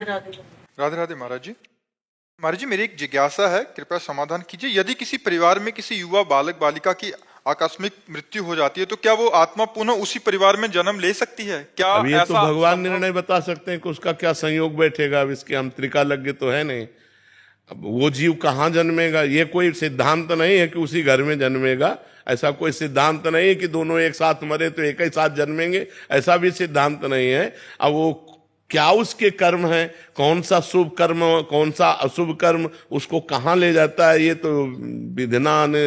राधे राधे महाराज जी। महाराज जी, मेरी एक जिज्ञासा है, कृपया समाधान कीजिए। यदि किसी परिवार में किसी युवा बालक बालिका की आकस्मिक मृत्यु हो जाती है तो क्या वो आत्मा पुनः उसी परिवार में जन्म ले सकती है? क्या अब ये तो ऐसा भगवान संभव? निर्णय बता सकते हैं कि उसका क्या संयोग बैठेगा। अब इसके हम त्रिकालज्ञ तो है नहीं। अब वो जीव कहाँ जन्मेगा, ये कोई सिद्धांत नहीं है कि उसी घर में जन्मेगा। ऐसा कोई सिद्धांत नहीं है कि दोनों एक साथ मरे तो एक ही साथ जन्मेंगे, ऐसा भी सिद्धांत नहीं है। अब वो क्या उसके कर्म है, कौन सा शुभ कर्म कौन सा अशुभ कर्म उसको कहाँ ले जाता है, ये तो विधान ने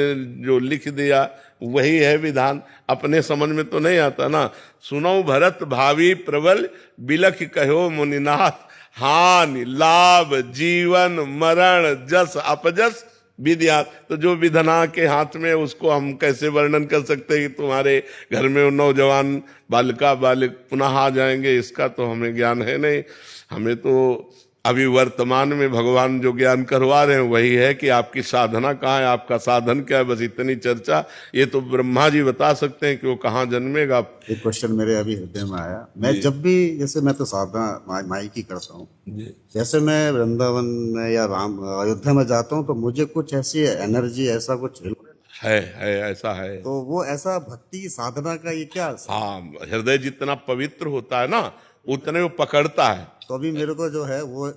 जो लिख दिया वही है विधान। अपने समझ में तो नहीं आता ना। सुनो भरत भावी प्रबल बिलख कहो मुनिनाथ, हानि लाभ जीवन मरण जस अपजस विद्या। तो जो विधना के हाथ में, उसको हम कैसे वर्णन कर सकते हैं कि तुम्हारे घर में वो नौजवान बालिका बालिक पुनः आ जाएंगे, इसका तो हमें ज्ञान है नहीं। हमें तो अभी वर्तमान में भगवान जो ज्ञान करवा रहे हैं वही है कि आपकी साधना कहाँ है, आपका साधन क्या है, बस इतनी चर्चा। ये तो ब्रह्मा जी बता सकते हैं कि वो कहाँ जन्मेगा। एक क्वेश्चन मेरे अभी हृदय में आया। मैं जब भी, जैसे मैं तो साधना माई की करता हूँ, जैसे मैं वृंदावन में या राम अयोध्या में जाता हूँ तो मुझे कुछ ऐसी एनर्जी, ऐसा कुछ है ऐसा है। तो वो ऐसा भक्ति की साधना का ये क्या? हाँ, हृदय जितना पवित्र होता है ना उतने वो पकड़ता है। तो अभी मेरे को जो है वो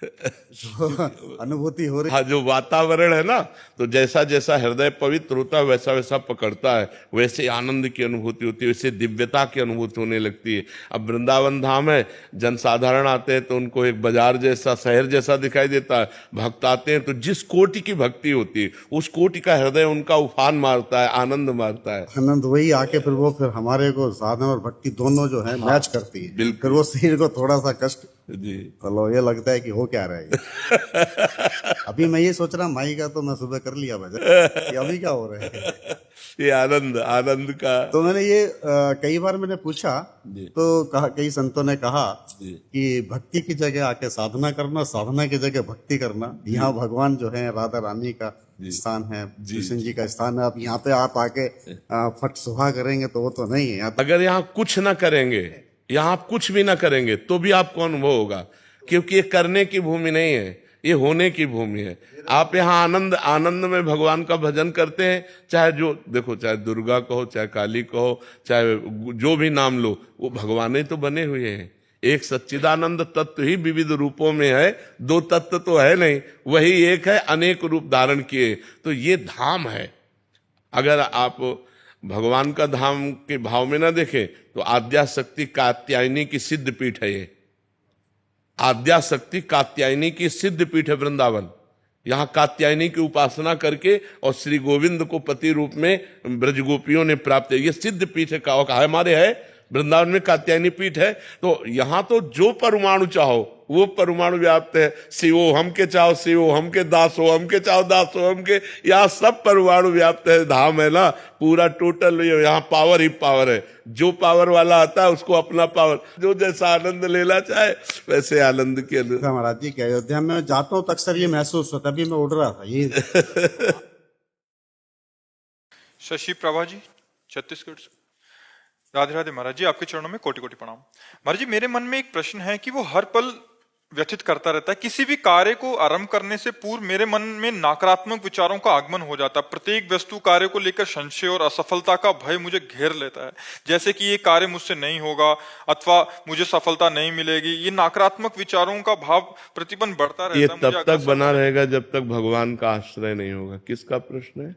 जो अनुभूति हो रही। हाँ, जो वातावरण है ना, तो जैसा जैसा हृदय पवित्र होता है वैसा वैसा पकड़ता है, वैसे आनंद की अनुभूति होती है, वैसे दिव्यता की अनुभूति होने लगती है। अब वृंदावन धाम है, जनसाधारण आते हैं तो उनको एक बाजार जैसा, शहर जैसा दिखाई देता है। भक्त आते हैं तो जिस कोटि की भक्ति होती है उस कोटि का हृदय उनका उफान मारता है, आनंद मारता है। आनंद वही आके फिर हमारे को साधना और भक्ति दोनों जो है मैच करती है। बिल्कुल। फिर वो शरीर को थोड़ा सा कष्ट जी, चलो ये लगता है कि हो क्या रहा है। अभी मैं ये सोच रहा हूँ, माई का तो मैं सुबह कर लिया भजन, ये अभी क्या हो रहा है। ये आनंद आनंद का। तो मैंने ये कई बार मैंने पूछा तो कहा, कई संतों ने कहा कि भक्ति की जगह आके साधना करना, साधना की जगह भक्ति करना। यहाँ भगवान जो है राधा रानी का स्थान है, कृष्ण जी का स्थान है। अब यहाँ पे आप आके फट सुहा करेंगे तो वो तो नहीं है। अगर यहाँ कुछ ना करेंगे, यहाँ आप कुछ भी ना करेंगे तो भी आपको अनुभव होगा, क्योंकि ये करने की भूमि नहीं है, ये होने की भूमि है। आप यहाँ आनंद आनंद में भगवान का भजन करते हैं, चाहे जो देखो, चाहे दुर्गा कहो, चाहे काली कहो, चाहे जो भी नाम लो, वो भगवान ही तो बने हुए हैं। एक सच्चिदानंद तत्व ही विविध रूपों में है, दो तत्व तो है नहीं, वही एक है, अनेक रूप धारण किए। तो ये धाम है। अगर आप भगवान का धाम के भाव में ना देखें तो आद्याशक्ति कात्यायनी की सिद्ध पीठ है। ये आद्याशक्ति कात्यायनी की सिद्ध पीठ है वृंदावन। यहाँ कात्यायनी की उपासना करके और श्री गोविंद को पति रूप में ब्रज गोपियों ने प्राप्त है। ये सिद्ध पीठ है, हमारे है वृंदावन में कात्यायनी पीठ है। तो यहाँ तो जो परमाणु चाहो वो परमाणु व्याप्त है। शिवो हम के चाहो शिवो, हम के दास हो, हम के चाहो दास हो, हम के, यहाँ सब परमाणु व्याप्त है। धाम है ना पूरा टोटल, यहाँ पावर ही पावर है। जो पावर वाला आता है उसको अपना पावर, जो जैसा आनंद लेना चाहे वैसे आनंद के लिए। महाराज जी, क्या अयोध्या में जाता हूँ तो अक्सर ये महसूस होता है। अभी मैं उड़ रहा था ये शशि प्रभा जी, छत्तीसगढ़ से। राधे राधे महाराज जी, आपके चरणों में कोटि कोटि प्रणाम। महाराज जी, मेरे मन में एक प्रश्न है कि वो हर पल व्यथित करता रहता है। किसी भी कार्य को आरंभ करने से पूर्व मेरे मन में नकारात्मक विचारों का आगमन हो जाता है। प्रत्येक वस्तु कार्य को लेकर संशय और असफलता का भय मुझे घेर लेता है, जैसे कि ये कार्य मुझसे नहीं होगा अथवा मुझे सफलता नहीं मिलेगी। ये नकारात्मक विचारों का भाव प्रतिपन्न बढ़ता रहता है। ये तब तक बना रहेगा जब तक भगवान का आश्रय नहीं होगा। किसका प्रश्न है?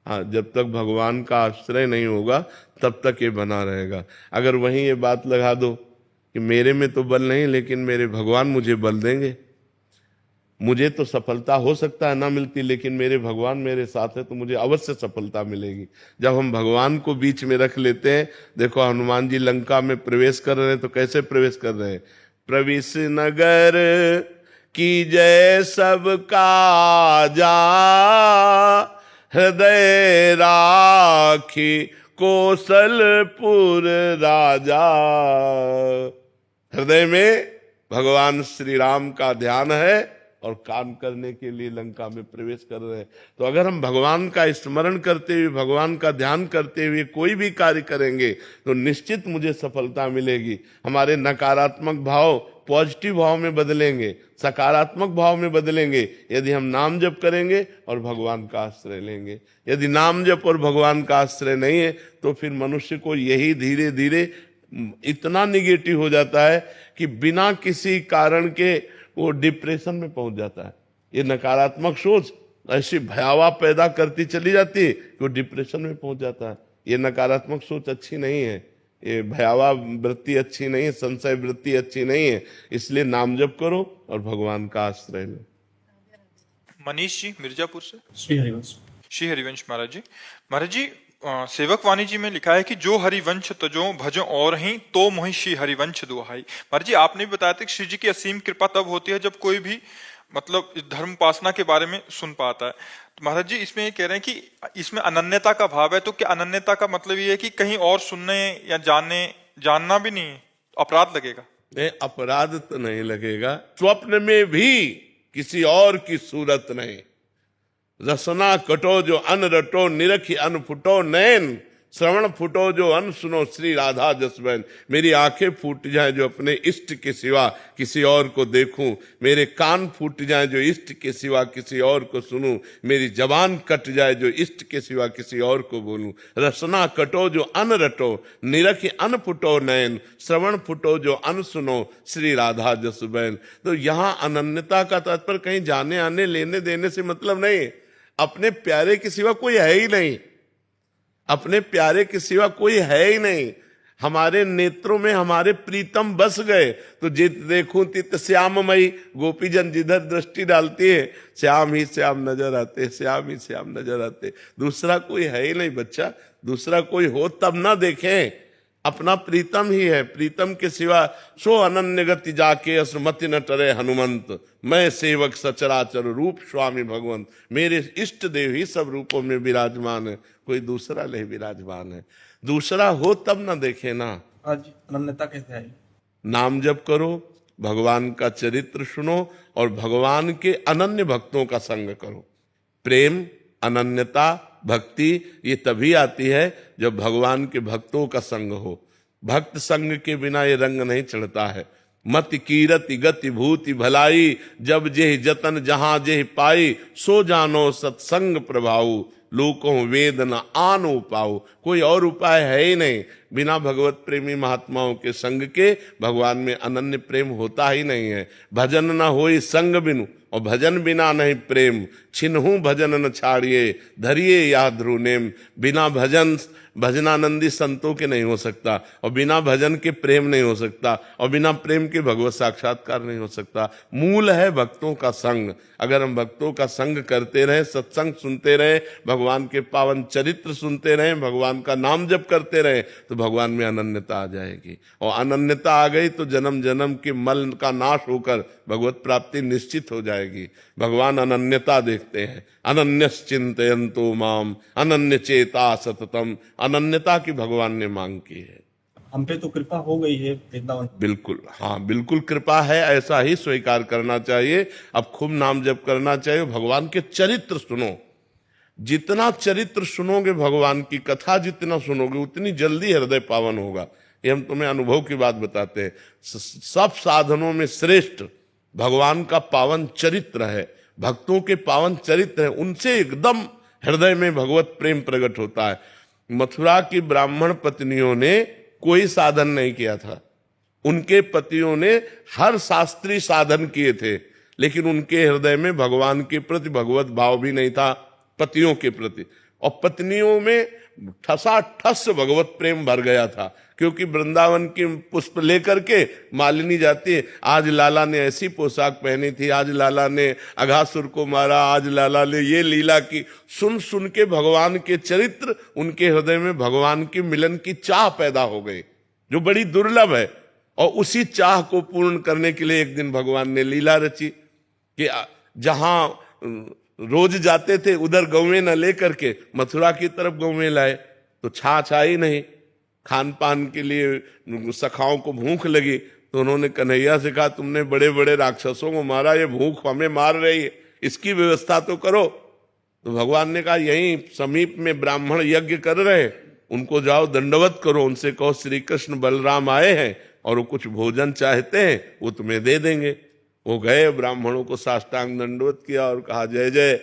हाँ, जब तक भगवान का आश्रय नहीं होगा तब तक ये बना रहेगा। अगर वहीं ये बात लगा दो कि मेरे में तो बल नहीं लेकिन मेरे भगवान मुझे बल देंगे, मुझे तो सफलता हो सकता है ना मिलती, लेकिन मेरे भगवान मेरे साथ है तो मुझे अवश्य सफलता मिलेगी। जब हम भगवान को बीच में रख लेते हैं, देखो हनुमान जी लंका में प्रवेश कर रहे हैं तो कैसे प्रवेश कर रहे हैं? प्रवेश नगर की जय सबका जा, हृदय राखी कौशलपुर राजा। हृदय में भगवान श्री राम का ध्यान है और काम करने के लिए लंका में प्रवेश कर रहे हैं। तो अगर हम भगवान का स्मरण करते हुए, भगवान का ध्यान करते हुए कोई भी कार्य करेंगे तो निश्चित मुझे सफलता मिलेगी। हमारे नकारात्मक भाव पॉजिटिव भाव में बदलेंगे, सकारात्मक भाव में बदलेंगे यदि हम नाम जप करेंगे और भगवान का आश्रय लेंगे। यदि नाम जप और भगवान का आश्रय नहीं है तो फिर मनुष्य को यही धीरे धीरे इतना निगेटिव हो जाता है कि बिना किसी कारण के वो डिप्रेशन में पहुंच जाता है। ये नकारात्मक सोच ऐसी भयावह पैदा करती चली जाती है कि वो डिप्रेशन में पहुंच जाता है। ये नकारात्मक सोच अच्छी नहीं है, ये भयावह वृत्ति अच्छी नहीं है, संशय वृत्ति अच्छी नहीं है। इसलिए नाम जप करो और भगवान का आश्रय लो। मनीष जी मिर्जापुर से। श्री हरिवंश। श्री हरिवंश महाराज जी। महाराज जी, सेवक वाणी जी में लिखा है कि जो हरिवंश तजो भजो और ही तो मोहि श्री हरिवंश दुहाई। महाराज जी, आपने भी बताया था कि श्री जी की असीम कृपा तब होती है जब कोई भी मतलब धर्म उपासना के बारे में सुन पाता है। तो महाराज जी इसमें ये कह रहे हैं कि इसमें अनन्यता का भाव है, तो क्या अनन्यता का मतलब ये है कि कहीं और सुनने या जानना भी नहीं अपराध लगेगा? नहीं, अपराध तो नहीं लगेगा। स्वप्न में भी किसी और की सूरत नहीं। रसना कटो जो अन रटो, निरखी अन फुटो नैन, श्रवण फुटो जो अन सुनो श्री राधा जसबैन। मेरी आंखें फूट जाए जो अपने इष्ट के सिवा किसी और को देखूं, मेरे कान फूट जाए जो इष्ट के सिवा किसी और को सुनूं, मेरी जबान कट जाए जो इष्ट के सिवा किसी और को बोलूं। रसना कटो जो अन रटो, निरखी अन फुटो नैन, श्रवण फुटो जो अन सुनो श्री राधा जसबैन। तो यहाँ अनन्यता का तात्पर्य कहीं जाने आने लेने देने से मतलब नहीं। अपने प्यारे के सिवा कोई है ही नहीं, अपने प्यारे के सिवा कोई है ही नहीं। हमारे नेत्रों में हमारे प्रीतम बस गए तो जित देखूं तित श्याममयी। गोपीजन जिधर दृष्टि डालती है श्याम ही श्याम नजर आते, श्याम ही श्याम नजर आते। दूसरा कोई है ही नहीं बच्चा, दूसरा कोई हो तब ना देखें, अपना प्रीतम ही है। प्रीतम के सिवा सो अनन्य गति जाके असमति न टरे हनुमंत। मैं सेवक सचराचर रूप स्वामी भगवंत। मेरे इष्ट देव ही सब रूपों में विराजमान है, कोई दूसरा नहीं विराजमान है। दूसरा हो तब ना देखे ना। आज अनन्यता कैसे आई? नाम जप करो, भगवान का चरित्र सुनो और भगवान के अनन्य भक्तों का संग करो। प्रेम, अनन्यता, भक्ति ये तभी आती है जब भगवान के भक्तों का संग हो। भक्त संग के बिना ये रंग नहीं चढ़ता है। मत कीरति गति भूति भलाई, जब जेह जतन जहां जेह पाई, सो जानो सत्संग प्रभाऊ, लोकों वेद न आनो पाओ। कोई और उपाय है ही नहीं। बिना भगवत प्रेमी महात्माओं के संग के भगवान में अनन्य प्रेम होता ही नहीं है। भजन न होई संग बिनु, और भजन बिना नहीं प्रेम, छिन्हू भजन न छाड़िए, धरिए या ध्रुव नेम। बिना भजन भजनानंदी संतों के नहीं हो सकता, और बिना भजन के प्रेम नहीं हो सकता, और बिना प्रेम के भगवत साक्षात्कार नहीं हो सकता। मूल है भक्तों का संग। अगर हम भक्तों का संग करते रहे, सत्संग सुनते रहे, भगवान के पावन चरित्र सुनते रहे, भगवान का नाम जप करते रहे, तो भगवान में अनन्यता आ जाएगी। और अनन्यता आ गई तो जन्म जन्म के मल का नाश होकर भगवत प्राप्ति निश्चित हो जाएगी। भगवान अनन्यता देखते हैं। अनन्यस चिंतयन्तो माम अनन्य चेता सततम। अनन्यता की भगवान ने मांग की है। हम पे तो कृपा हो गई है वृंदावन। बिल्कुल, हाँ बिल्कुल कृपा है, ऐसा ही स्वीकार करना चाहिए। अब खूब नाम जप करना चाहिए। भगवान के चरित्र सुनो, जितना चरित्र सुनोगे, भगवान की कथा जितना सुनोगे, उतनी जल्दी हृदय पावन होगा। ये हम तुम्हें अनुभव की बात बताते हैं। सब साधनों में श्रेष्ठ भगवान का पावन चरित्र है, भक्तों के पावन चरित्र है। उनसे एकदम हृदय में भगवत प्रेम प्रकट होता है। मथुरा की ब्राह्मण पत्नियों ने कोई साधन नहीं किया था। उनके पतियों ने हर शास्त्रीय साधन किए थे, लेकिन उनके हृदय में भगवान के प्रति भगवत भाव भी नहीं था, पतियों के प्रति। और पत्नियों में ठसाठस भगवत प्रेम भर गया था, क्योंकि वृंदावन की पुष्प लेकर के मालिनी जाती है। आज लाला ने ऐसी पोशाक पहनी थी, आज लाला ने अघासुर को मारा, आज लाला ने ये लीला की। सुन सुन के भगवान के चरित्र उनके हृदय में भगवान के मिलन की चाह पैदा हो गई, जो बड़ी दुर्लभ है। और उसी चाह को पूर्ण करने के लिए एक दिन भगवान ने लीला रची कि जहां रोज जाते थे उधर गौवें न लेकर के मथुरा की तरफ गौवें लाए, तो छाछ आई नहीं। खान पान के लिए सखाओं को भूख लगी, तो उन्होंने कन्हैया से कहा, तुमने बड़े बड़े राक्षसों को मारा, ये भूख हमें मार रही है, इसकी व्यवस्था तो करो। तो भगवान ने कहा, यहीं समीप में ब्राह्मण यज्ञ कर रहे हैं, उनको जाओ दंडवत करो, उनसे कहो श्री कृष्ण बलराम आए हैं और वो कुछ भोजन चाहते हैं, वो तुम्हें दे देंगे। वो गए, ब्राह्मणों को साष्टांग दंडवत किया और कहा, जय जय,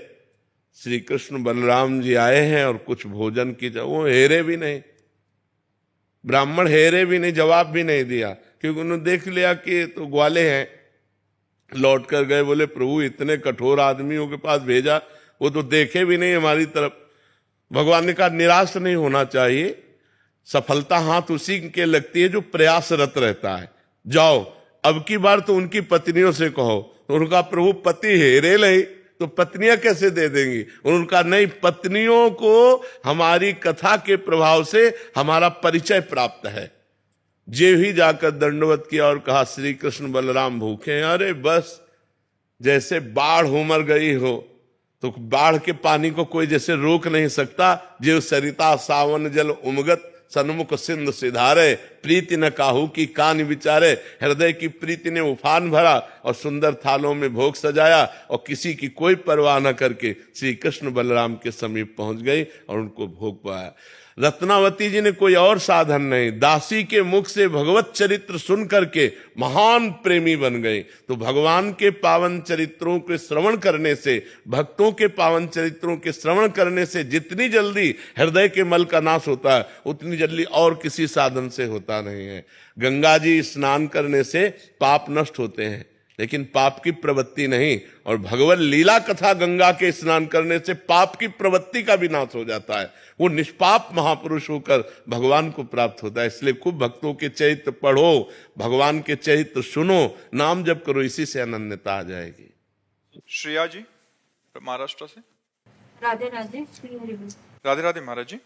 श्री कृष्ण बलराम जी आए हैं और कुछ भोजन की। वो हेरे भी नहीं, ब्राह्मण हेरे भी नहीं, जवाब भी नहीं दिया, क्योंकि उन्होंने देख लिया कि तो ग्वाले हैं। लौट कर गए, बोले प्रभु इतने कठोर आदमियों के पास भेजा, वो तो देखे भी नहीं हमारी तरफ। भगवान ने कहा, निराश नहीं होना चाहिए, सफलता हाथ उसी के लगती है जो प्रयासरत रहता है। जाओ, अब की बार तो उनकी पत्नियों से कहो। तो उनका प्रभु पति हेरे नहीं तो पत्नियां कैसे दे देंगी? उनका नहीं, पत्नियों को हमारी कथा के प्रभाव से हमारा परिचय प्राप्त है। जे ही जाकर दंडवत किया और कहा, श्री कृष्ण बलराम भूखे हैं। अरे बस, जैसे बाढ़ उमड़ गई हो, तो बाढ़ के पानी को कोई जैसे रोक नहीं सकता। जो सरिता सावन जल उमगत, सन्मुख सिंधु सिधारे, प्रीति न काहू की कान विचारे। हृदय की प्रीति ने उफान भरा और सुंदर थालों में भोग सजाया, और किसी की कोई परवाह न करके श्री कृष्ण बलराम के समीप पहुंच गई और उनको भोग पाया। रत्नावती जी ने कोई और साधन नहीं, दासी के मुख से भगवत चरित्र सुन करके महान प्रेमी बन गए। तो भगवान के पावन चरित्रों के श्रवण करने से, भक्तों के पावन चरित्रों के श्रवण करने से जितनी जल्दी हृदय के मल का नाश होता है, उतनी जल्दी और किसी साधन से होता नहीं है। गंगा जी स्नान करने से पाप नष्ट होते हैं, लेकिन पाप की प्रवृत्ति नहीं। और भगवत लीला कथा गंगा के स्नान करने से पाप की प्रवृत्ति का भी नाश हो जाता है। वो निष्पाप महापुरुष होकर भगवान को प्राप्त होता है। इसलिए खूब भक्तों के चरित्र पढ़ो, भगवान के चरित्र सुनो, नाम जप करो, इसी से अनन्यता आ जाएगी। श्रेया जी महाराष्ट्र से। राधे राधे, श्री हरि बोल। राधे राधे महाराज जी।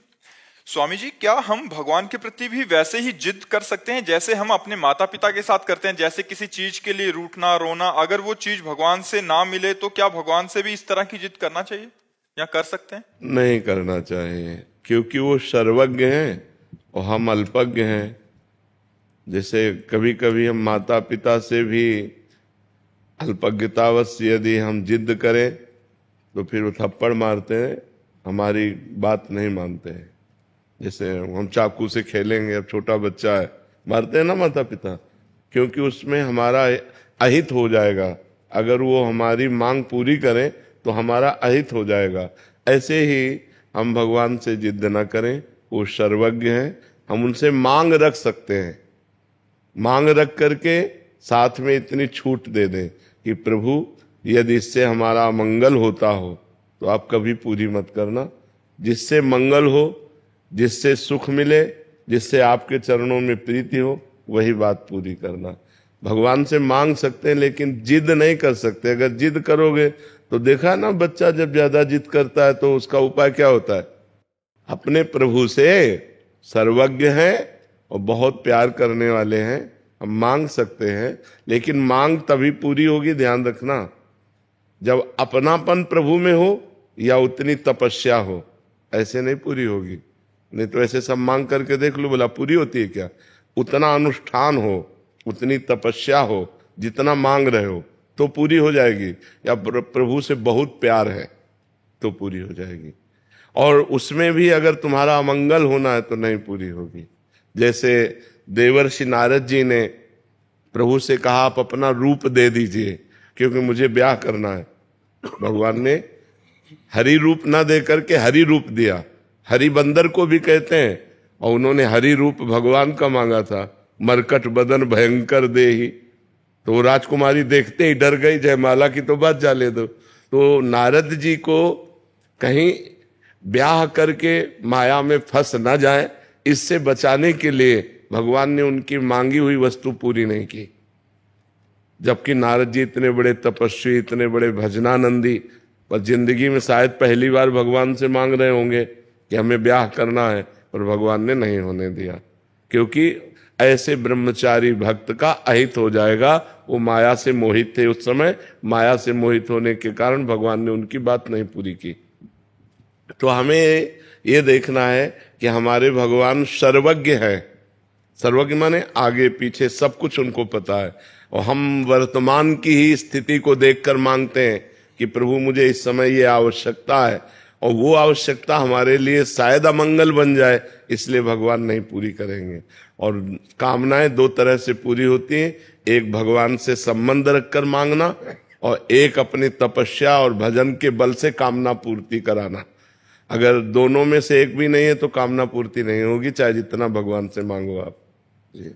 स्वामी जी, क्या हम भगवान के प्रति भी वैसे ही जिद कर सकते हैं जैसे हम अपने माता पिता के साथ करते हैं? जैसे किसी चीज के लिए रूठना, रोना, अगर वो चीज भगवान से ना मिले तो क्या भगवान से भी इस तरह की जिद करना चाहिए या कर सकते हैं? नहीं करना चाहिए, क्योंकि वो सर्वज्ञ हैं और हम अल्पज्ञ हैं। जैसे कभी कभी हम माता पिता से भी अल्पज्ञतावश यदि हम जिद करें तो फिर वो थप्पड़ मारते हैं, हमारी बात नहीं मानते हैं। जैसे हम चाकू से खेलेंगे, अब छोटा बच्चा है, मारते हैं ना माता पिता, क्योंकि उसमें हमारा अहित हो जाएगा। अगर वो हमारी मांग पूरी करें तो हमारा अहित हो जाएगा। ऐसे ही हम भगवान से जिद न करें, वो सर्वज्ञ हैं, हम उनसे मांग रख सकते हैं। मांग रख करके साथ में इतनी छूट दे दें कि प्रभु यदि इससे हमारा मंगल होता हो तो आप कभी पूरी मत करना। जिससे मंगल हो, जिससे सुख मिले, जिससे आपके चरणों में प्रीति हो, वही बात पूरी करना। भगवान से मांग सकते हैं लेकिन जिद नहीं कर सकते। अगर जिद करोगे तो देखा ना, बच्चा जब ज्यादा जिद करता है तो उसका उपाय क्या होता है? अपने प्रभु से, सर्वज्ञ हैं और बहुत प्यार करने वाले हैं, हम मांग सकते हैं, लेकिन मांग तभी पूरी होगी, ध्यान रखना, जब अपनापन प्रभु में हो या उतनी तपस्या हो। ऐसे नहीं पूरी होगी। नहीं तो ऐसे सब मांग करके देख लो, बोला पूरी होती है क्या? उतना अनुष्ठान हो, उतनी तपस्या हो, जितना मांग रहे हो तो पूरी हो जाएगी। या प्रभु से बहुत प्यार है तो पूरी हो जाएगी। और उसमें भी अगर तुम्हारा अमंगल होना है तो नहीं पूरी होगी। जैसे देवर्षि नारद जी ने प्रभु से कहा, आप अपना रूप दे दीजिए क्योंकि मुझे ब्याह करना है। भगवान ने हरि रूप ना दे करके हरि रूप दिया। हरि बंदर को भी कहते हैं, और उन्होंने हरि रूप भगवान का मांगा था। मरकट बदन भयंकर देहि, तो राजकुमारी देखते ही डर गई, जयमाला की तो बात जाने दो। तो नारद जी को कहीं ब्याह करके माया में फंस ना जाए, इससे बचाने के लिए भगवान ने उनकी मांगी हुई वस्तु पूरी नहीं की। जबकि नारद जी इतने बड़े तपस्वी, इतने बड़े भजनानंदी, पर जिंदगी में शायद पहली बार भगवान से मांग रहे होंगे कि हमें ब्याह करना है, पर भगवान ने नहीं होने दिया। क्योंकि ऐसे ब्रह्मचारी भक्त का अहित हो जाएगा। वो माया से मोहित थे उस समय, माया से मोहित होने के कारण भगवान ने उनकी बात नहीं पूरी की। तो हमें ये देखना है कि हमारे भगवान सर्वज्ञ हैं, सर्वज्ञ माने आगे पीछे सब कुछ उनको पता है, और हम वर्तमान की ही स्थिति को देखकर मांगते हैं कि प्रभु मुझे इस समय ये आवश्यकता है, और वो आवश्यकता हमारे लिए शायद अमंगल बन जाए, इसलिए भगवान नहीं पूरी करेंगे। और कामनाएं दो तरह से पूरी होती हैं, एक भगवान से संबंध रखकर मांगना, और एक अपनी तपस्या और भजन के बल से कामना पूर्ति कराना। अगर दोनों में से एक भी नहीं है तो कामना पूर्ति नहीं होगी, चाहे जितना भगवान से मांगो आप। जी।